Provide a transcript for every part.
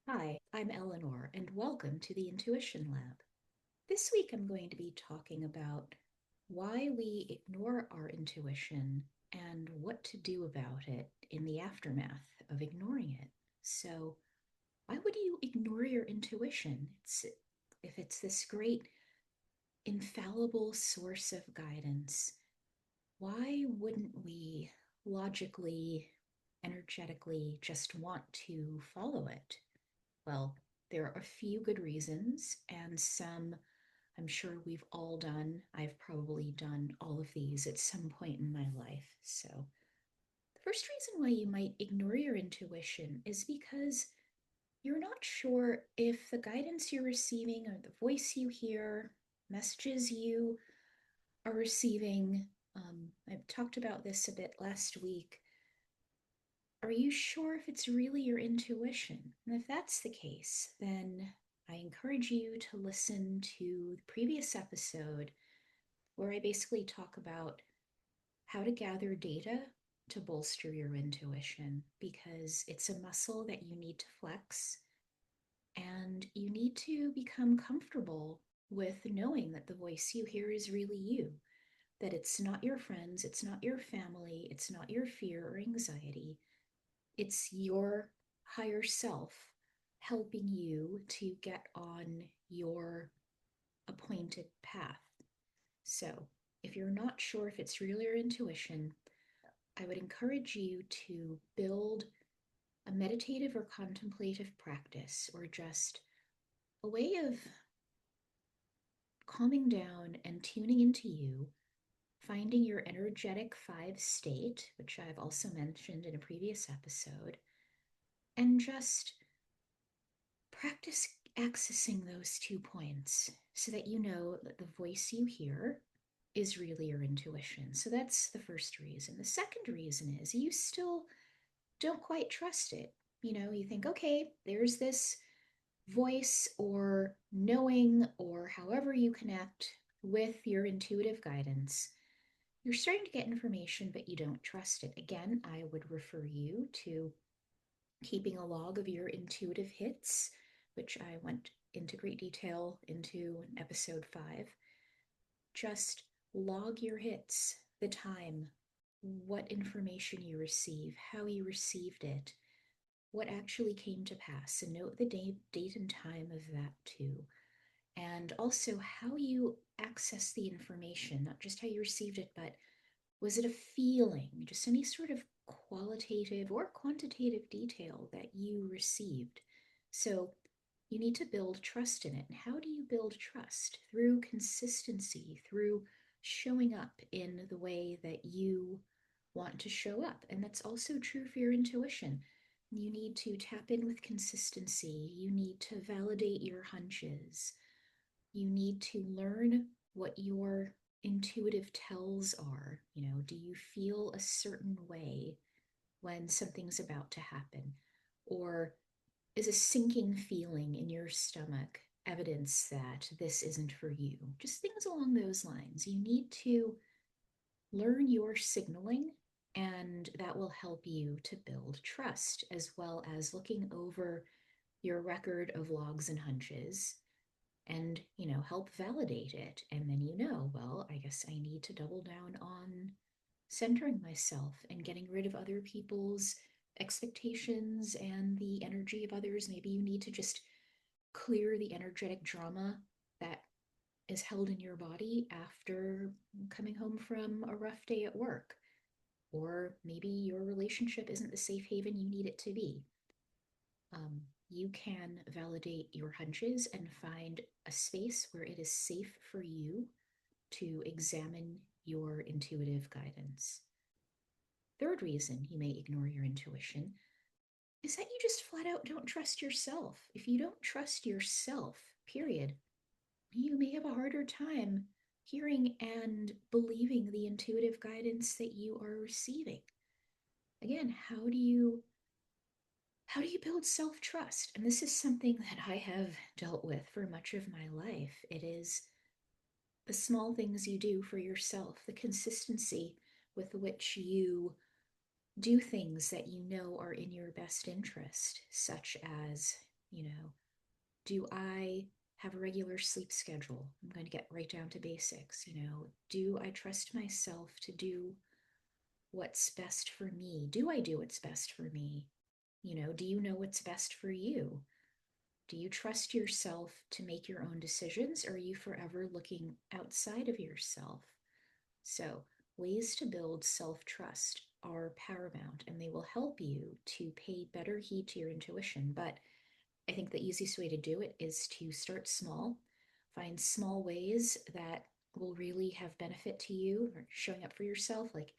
Hi, I'm Eleanor, and welcome to the Intuition Lab. This week I'm going to be talking about why we ignore our intuition and what to do about it in the aftermath of ignoring it. So, why would you ignore your intuition? If it's this great, infallible source of guidance, why wouldn't we logically, energetically just want to follow it? Well, there are a few good reasons, and some I'm sure we've all done. I've probably done all of these at some point in my life. So, the first reason why you might ignore your intuition is because you're not sure if the guidance you're receiving or the voice you hear, messages you are receiving. I talked about this a bit last week. Are you sure if it's really your intuition? And if that's the case, then I encourage you to listen to the previous episode where I basically talk about how to gather data to bolster your intuition because it's a muscle that you need to flex and you need to become comfortable with knowing that the voice you hear is really you, that it's not your friends, it's not your family, it's not your fear or anxiety. It's your higher self helping you to get on your appointed path. So, if you're not sure if it's really your intuition, I would encourage you to build a meditative or contemplative practice or just a way of calming down and tuning into you, finding your energetic five state, which I've also mentioned in a previous episode, and just practice accessing those 2 points so that you know that the voice you hear is really your intuition. So that's the first reason. The second reason is you still don't quite trust it. You know, you think, okay, there's this voice or knowing or however you connect with your intuitive guidance. You're starting to get information, but you don't trust it. Again, I would refer you to keeping a log of your intuitive hits, which I went into great detail into episode 5. Just log your hits, the time, what information you receive, how you received it, what actually came to pass, and note the date and time of that too. And also how you access the information, not just how you received it, but was it a feeling, just any sort of qualitative or quantitative detail that you received? So you need to build trust in it. And how do you build trust? Through consistency, through showing up in the way that you want to show up. And that's also true for your intuition. You need to tap in with consistency. You need to validate your hunches. You need to learn what your intuitive tells are. You know, do you feel a certain way when something's about to happen? Or is a sinking feeling in your stomach evidence that this isn't for you? Just things along those lines. You need to learn your signaling, and that will help you to build trust, as well as looking over your record of logs and hunches and help validate it. And then well, I guess I need to double down on centering myself and getting rid of other people's expectations and the energy of others. Maybe you need to just clear the energetic drama that is held in your body after coming home from a rough day at work. Or maybe your relationship isn't the safe haven you need it to be. You can validate your hunches and find a space where it is safe for you to examine your intuitive guidance. Third reason you may ignore your intuition is that you just flat out don't trust yourself. If you don't trust yourself, period, you may have a harder time hearing and believing the intuitive guidance that you are receiving. Again, how do you build self-trust? And this is something that I have dealt with for much of my life. It is the small things you do for yourself, the consistency with which you do things that you know are in your best interest, such as You know, do I have a regular sleep schedule? I'm going to get right down to basics. You know, do I trust myself to do what's best for me? Do I do what's best for me? You know, do you know what's best for you? Do you trust yourself to make your own decisions, or are you forever looking outside of yourself? So, ways to build self trust are paramount and they will help you to pay better heed to your intuition. But I think the easiest way to do it is to start small, find small ways that will really have benefit to you or showing up for yourself. Like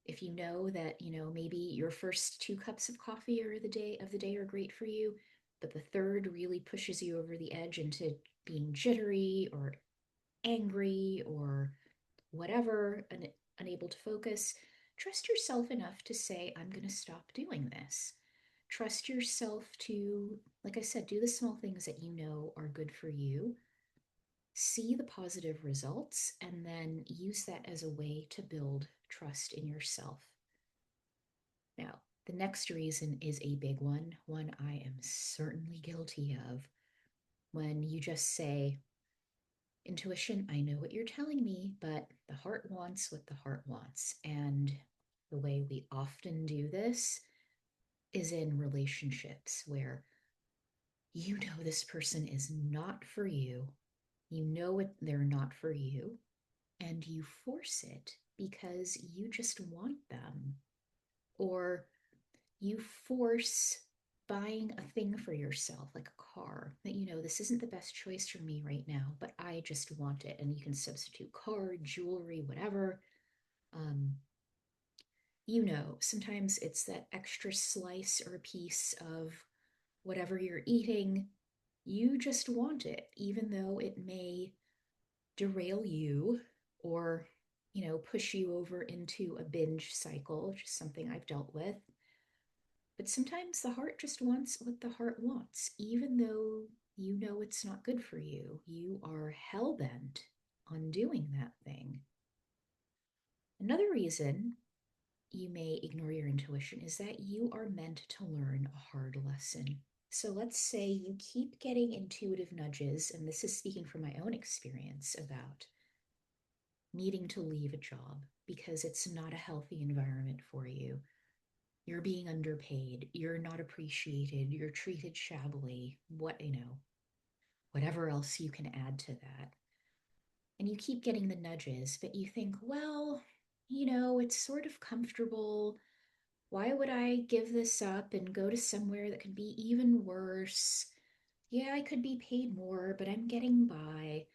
if you know that, you know, maybe your first 2 cups of coffee or the day are great for you, but the third really pushes you over the edge into being jittery or angry or whatever, unable to focus, trust yourself enough to say, I'm going to stop doing this. Trust yourself to, like I said, do the small things that you know are good for you, see the positive results, and then use that as a way to build trust in yourself. Now, the next reason is a big one I am certainly guilty of. When you just say, intuition, I know what you're telling me, but the heart wants what the heart wants. And the way we often do this is in relationships where you know this person is not for you, you know it, they're not for you, and you force it because you just want them. Or you force buying a thing for yourself, like a car, that you know, this isn't the best choice for me right now, but I just want it. And you can substitute car, jewelry, whatever. Um, you know, sometimes it's that extra slice or piece of whatever you're eating. You just want it, even though it may derail you or, you know, push you over into a binge cycle, which is something I've dealt with. But sometimes the heart just wants what the heart wants, even though you know it's not good for you. You are hell bent on doing that thing. Another reason you may ignore your intuition is that you are meant to learn a hard lesson. So let's say you keep getting intuitive nudges, and this is speaking from my own experience about needing to leave a job because it's not a healthy environment for you. You're being underpaid, you're not appreciated, you're treated shabbily, what, you know, whatever else you can add to that. And you keep getting the nudges, but you think, well, you know, it's sort of comfortable. Why would I give this up and go to somewhere that could be even worse? Yeah, I could be paid more, but I'm getting by.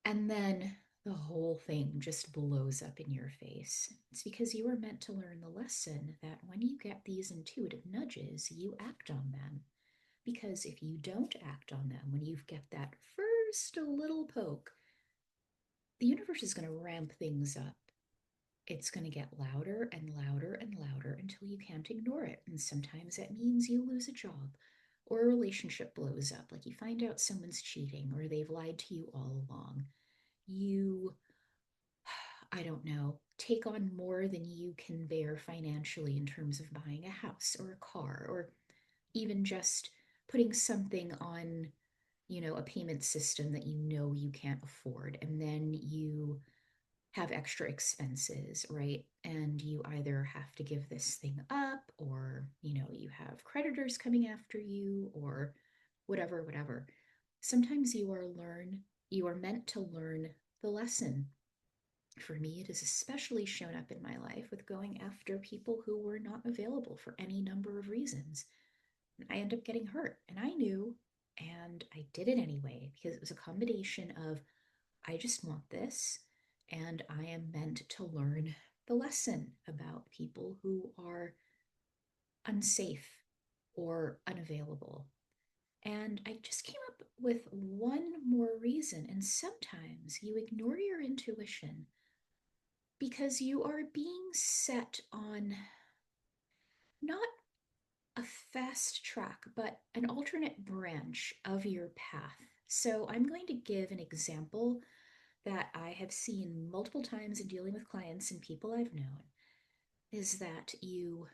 And then the whole thing just blows up in your face. It's because you were meant to learn the lesson that when you get these intuitive nudges, you act on them. Because if you don't act on them, when you get that first little poke, the universe is going to ramp things up. It's going to get louder and louder and louder until you can't ignore it. And sometimes that means you lose a job or a relationship blows up, like you find out someone's cheating or they've lied to you all along. You, I don't know, take on more than you can bear financially in terms of buying a house or a car or even just putting something on, you know, a payment system that you know you can't afford. And then you have extra expenses, right? And you either have to give this thing up or, you know, you have creditors coming after you or whatever, whatever. Sometimes you are meant to learn the lesson. For me, it has especially shown up in my life with going after people who were not available for any number of reasons. And I end up getting hurt, and I knew, and I did it anyway because it was a combination of I just want this, and I am meant to learn the lesson about people who are unsafe or unavailable. And I just came up with one more reason. And sometimes you ignore your intuition because you are being set on not a fast track, but an alternate branch of your path. So I'm going to give an example that I have seen multiple times in dealing with clients and people I've known is that you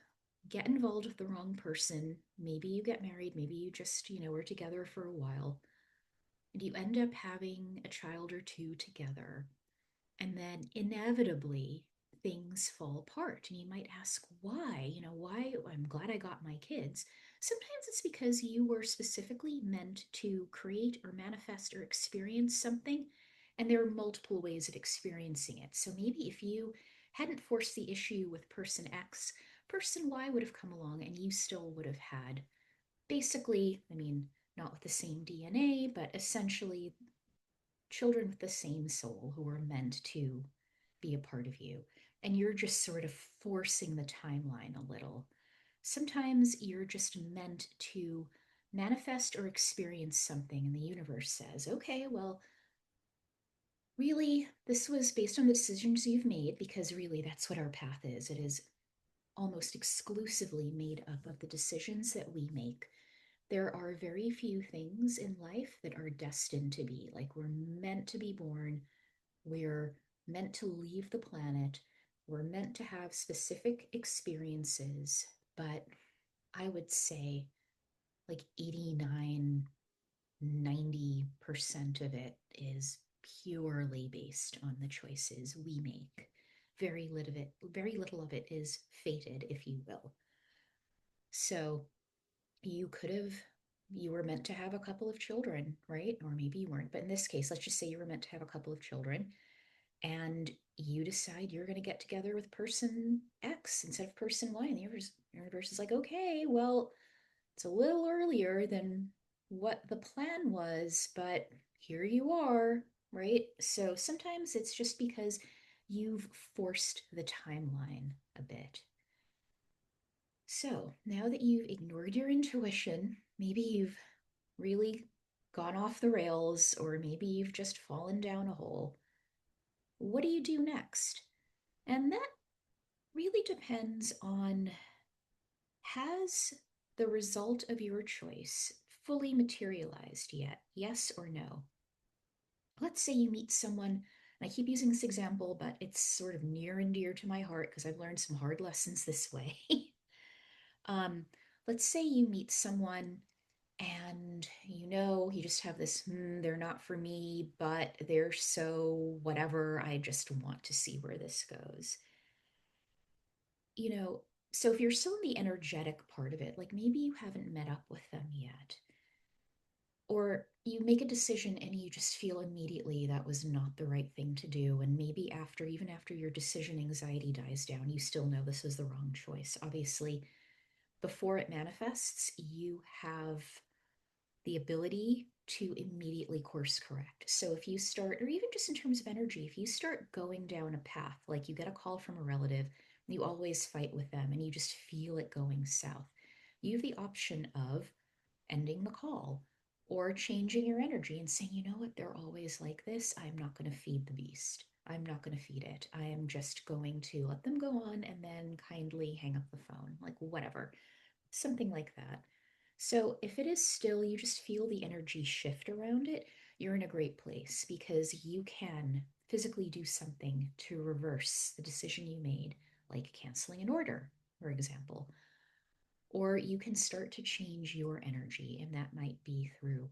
get involved with the wrong person. Maybe you get married, maybe you just, are together for a while, and you end up having a child or two together. And then inevitably, things fall apart. And you might ask, why? Why? I'm glad I got my kids. Sometimes it's because you were specifically meant to create or manifest or experience something. And there are multiple ways of experiencing it. So maybe if you hadn't forced the issue with person X, person Y would have come along and you still would have had basically, not with the same DNA, but essentially children with the same soul who are meant to be a part of you. And you're just sort of forcing the timeline a little. Sometimes you're just meant to manifest or experience something, and the universe says, okay, well, really, this was based on the decisions you've made, because really that's what our path is. It is almost exclusively made up of the decisions that we make. There are very few things in life that are destined to be. Like, we're meant to be born, we're meant to leave the planet, we're meant to have specific experiences, but I would say like 89, 90% of it is purely based on the choices we make. Very little of it is fated, if you will. So you could have, you were meant to have a couple of children, right? Or maybe you weren't, but in this case, let's just say you were meant to have a couple of children, and you decide you're going to get together with person X instead of person Y. And the universe is like, okay, well, it's a little earlier than what the plan was, but here you are, right? So sometimes it's just because you've forced the timeline a bit. So now that you've ignored your intuition, maybe you've really gone off the rails, or maybe you've just fallen down a hole. What do you do next? And that really depends on, has the result of your choice fully materialized yet? Yes or no? Let's say you meet someone, and I keep using this example, but it's sort of near and dear to my heart because I've learned some hard lessons this way. um, let's say you meet someone and you just have this, they're not for me, but they're so whatever, I just want to see where this goes. you know, so if you're still in the energetic part of it, like maybe you haven't met up with them yet, or you make a decision and you just feel immediately that was not the right thing to do. And maybe even after your decision anxiety dies down, you still know this is the wrong choice. Obviously, before it manifests, you have the ability to immediately course correct. So if you start, or even just in terms of energy, if you start going down a path, like you get a call from a relative, you always fight with them and you just feel it going south, you have the option of ending the call or changing your energy and saying, you know what, they're always like this. I'm not going to feed the beast. I'm not going to feed it. I am just going to let them go on and then kindly hang up the phone, like whatever, something like that. So if it is still, you just feel the energy shift around it, you're in a great place because you can physically do something to reverse the decision you made, like canceling an order, for example. Or you can start to change your energy, and that might be through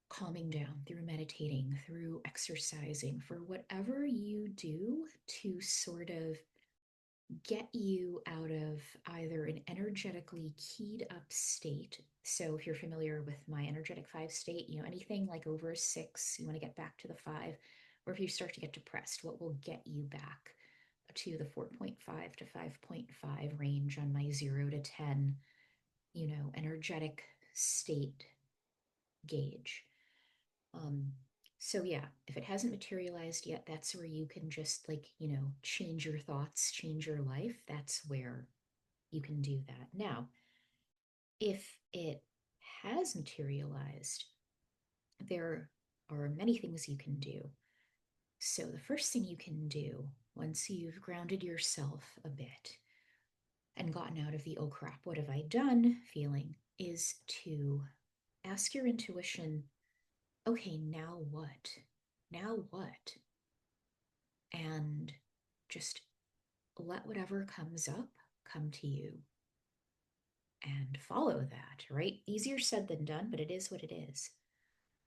calming down, through meditating, through exercising, for whatever you do to sort of get you out of either an energetically keyed up state. So if you're familiar with my energetic five state, anything like over a six, you want to get back to the five. Or if you start to get depressed, what will get you back to the 4.5 to 5.5 range on my 0 to 10, energetic state gauge. Um, so yeah, if it hasn't materialized yet, that's where you can just like, change your thoughts, change your life. That's where you can do that. Now, if it has materialized, there are many things you can do. So the first thing you can do once you've grounded yourself a bit and gotten out of the oh crap, what have I done feeling is to ask your intuition, okay, now what? Now what? And just let whatever comes up come to you. and follow that, right? Easier said than done, but it is what it is.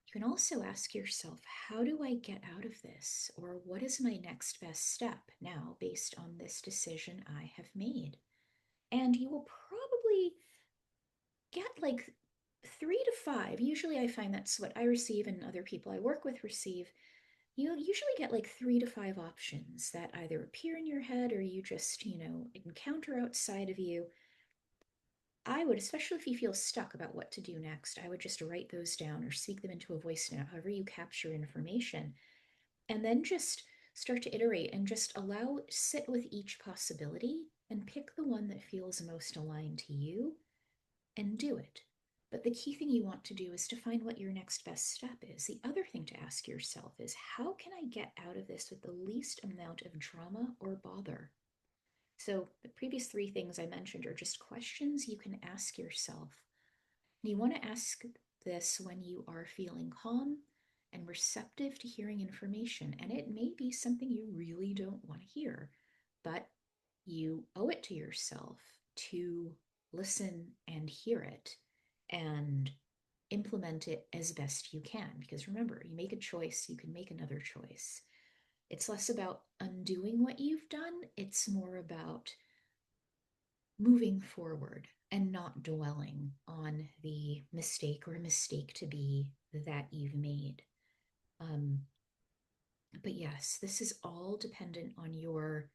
You can also ask yourself, how do I get out of this? Or what is my next best step now based on this decision I have made? And you will probably get like 3 to 5. Usually, I find that's what I receive and other people I work with receive. You usually get like 3 to 5 options that either appear in your head or you just, encounter outside of you. I would, especially if you feel stuck about what to do next, I would just write those down or speak them into a voice note, however you capture information, and then just start to iterate and just sit with each possibility and pick the one that feels most aligned to you and do it. But the key thing you want to do is to find what your next best step is. The other thing to ask yourself is, how can I get out of this with the least amount of drama or bother? So, the previous 3 things I mentioned are just questions you can ask yourself. You want to ask this when you are feeling calm and receptive to hearing information. And it may be something you really don't want to hear, but you owe it to yourself to listen and hear it and implement it as best you can. Because remember, you make a choice, you can make another choice. It's less about undoing what you've done, it's more about moving forward and not dwelling on the mistake or mistake to be that you've made. Um, but yes, this is all dependent on your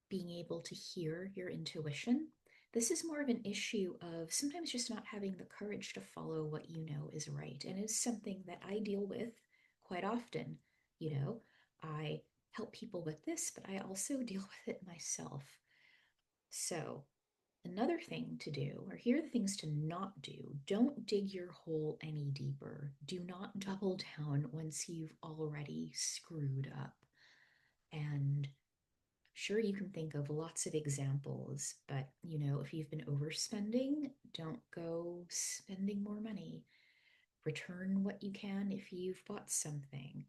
being able to hear your intuition. This is more of an issue of sometimes just not having the courage to follow what you know is right. And it's something that I deal with quite often. I help people with this, but I also deal with it myself. So, another thing to do, or here are the things to not do: don't dig your hole any deeper. Do not double down once you've already screwed up. And sure, you can think of lots of examples, but if you've been overspending, don't go spending more money. Return what you can if you've bought something.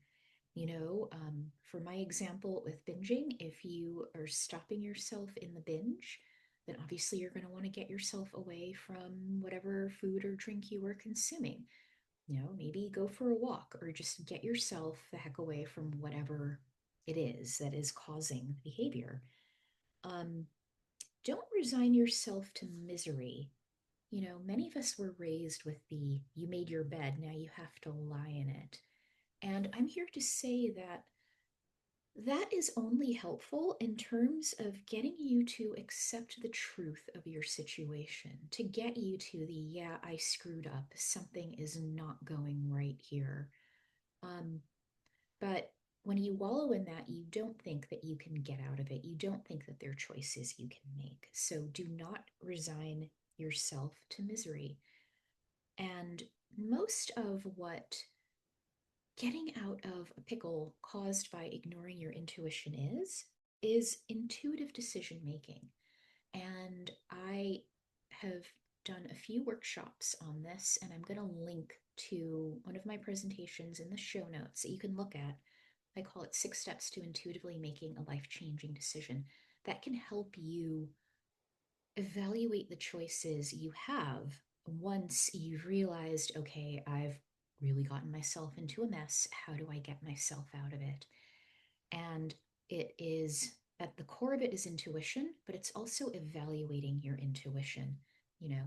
For my example with binging, if you are stopping yourself in the binge, then obviously you're going to want to get yourself away from whatever food or drink you were consuming. Maybe go for a walk or just get yourself the heck away from whatever it is that is causing the behavior. Um, don't resign yourself to misery. Many of us were raised with the you made your bed, now you have to lie in it. And I'm here to say that that is only helpful in terms of getting you to accept the truth of your situation, to get you to the, yeah, I screwed up, something is not going right here. Um, but when you wallow in that, you don't think that you can get out of it. You don't think that there are choices you can make. So do not resign yourself to misery. And most of what getting out of a pickle caused by ignoring your intuition is intuitive decision making. And I have done a few workshops on this, and I'm going to link to one of my presentations in the show notes that you can look at. I call it 6 Steps to Intuitively Making a Life Changing Decision. That can help you evaluate the choices you have once you've realized, okay, I've really gotten myself into a mess. How do I get myself out of it? And it is at the core of it is intuition, but it's also evaluating your intuition. You know,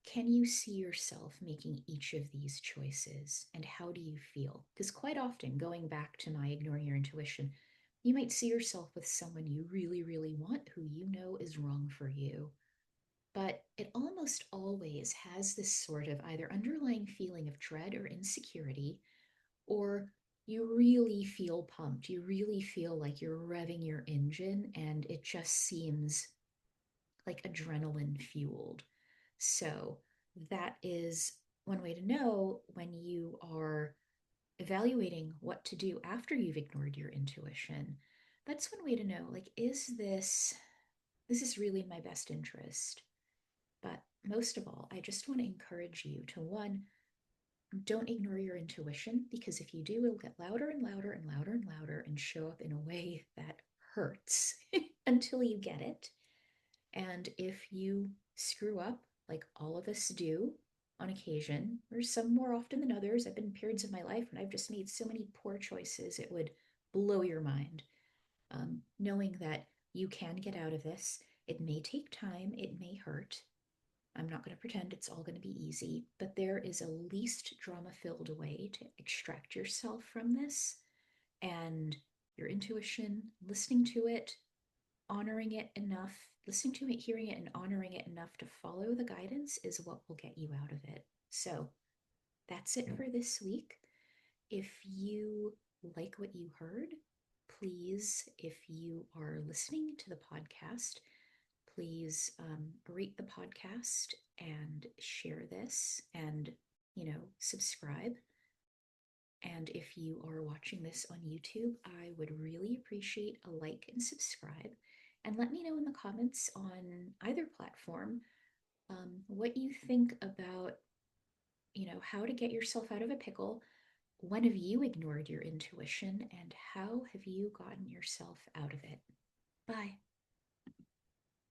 can you see yourself making each of these choices and how do you feel? Because quite often, going back to my ignoring your intuition, you might see yourself with someone you really, really want who you know is wrong for you. But it almost always has this sort of either underlying feeling of dread or insecurity, or you really feel pumped. You really feel like you're revving your engine and it just seems like adrenaline fueled. So, that is one way to know when you are evaluating what to do after you've ignored your intuition. That's one way to know, like, is this really in my best interest? But most of all, I just want to encourage you to, one, don't ignore your intuition, because if you do, it'll get louder and louder and louder and louder and show up in a way that hurts until you get it. And if you screw up, like all of us do on occasion, or some more often than others. I've been in periods of my life when I've just made so many poor choices, it would blow your mind. Knowing that you can get out of this, it may take time, it may hurt. I'm not going to pretend it's all going to be easy, but there is a least drama filled way to extract yourself from this. And your intuition, listening to it, honoring it enough, listening to it, hearing it, and honoring it enough to follow the guidance is what will get you out of it. So that's it for this week. If you like what you heard, please, if you are listening to the podcast, please rate the podcast and share this and, subscribe. And if you are watching this on YouTube, I would really appreciate a like and subscribe. And let me know in the comments on either platform what you think about, how to get yourself out of a pickle. When have you ignored your intuition, and how have you gotten yourself out of it? Bye.